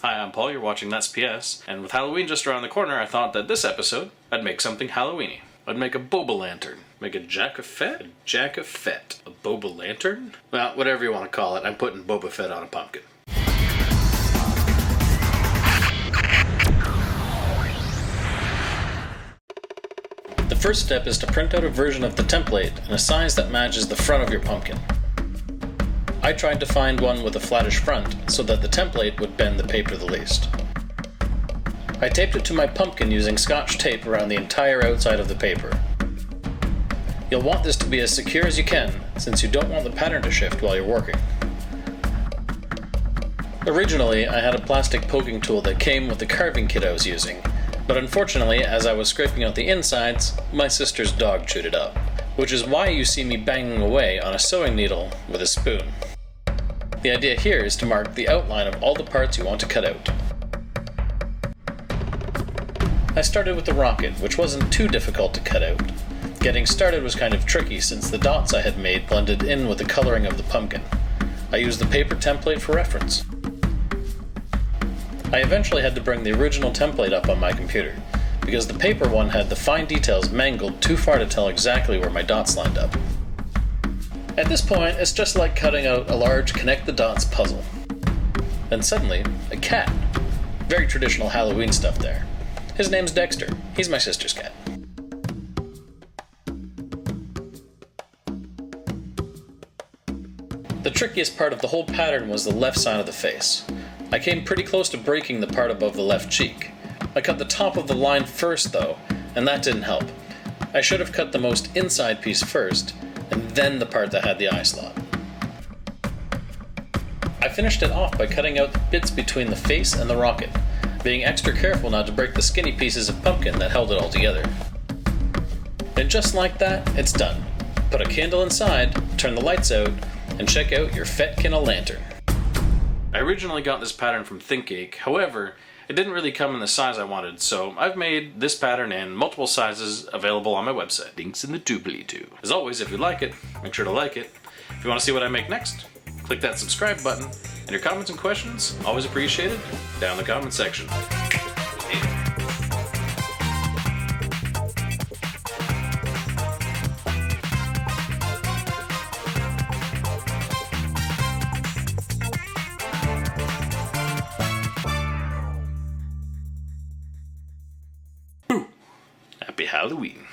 Hi, I'm Paul, you're watching That's PS, and with Halloween just around the corner, I thought that this episode, I'd make something Halloweeny. I'd make a Boba Lantern. Make a Jack-O-Fett? A Jack-O-Fett. A Boba Lantern? Well, whatever you want to call it, I'm putting Boba Fett on a pumpkin. The first step is to print out a version of the template in a size that matches the front of your pumpkin. I tried to find one with a flattish front so that the template would bend the paper the least. I taped it to my pumpkin using Scotch tape around the entire outside of the paper. You'll want this to be as secure as you can, since you don't want the pattern to shift while you're working. Originally, I had a plastic poking tool that came with the carving kit I was using, but unfortunately, as I was scraping out the insides, my sister's dog chewed it up, which is why you see me banging away on a sewing needle with a spoon. The idea here is to mark the outline of all the parts you want to cut out. I started with the rocket, which wasn't too difficult to cut out. Getting started was kind of tricky since the dots I had made blended in with the coloring of the pumpkin. I used the paper template for reference. I eventually had to bring the original template up on my computer, because the paper one had the fine details mangled too far to tell exactly where my dots lined up. At this point, it's just like cutting out a large connect-the-dots puzzle. Then suddenly, a cat. Very traditional Halloween stuff there. His name's Dexter. He's my sister's cat. The trickiest part of the whole pattern was the left side of the face. I came pretty close to breaking the part above the left cheek. I cut the top of the line first though, and that didn't help. I should have cut the most inside piece first, and then the part that had the eye slot. I finished it off by cutting out the bits between the face and the rocket, being extra careful not to break the skinny pieces of pumpkin that held it all together. And just like that, it's done. Put a candle inside, turn the lights out, and check out your Fetkin-O-Lantern. I originally got this pattern from ThinkGeek, however, it didn't really come in the size I wanted, so I've made this pattern in multiple sizes available on my website. Links in the doobly-doo. As always, if you like it, make sure to like it. If you want to see what I make next, click that subscribe button, and your comments and questions, always appreciated, down in the comment section. Happy Halloween.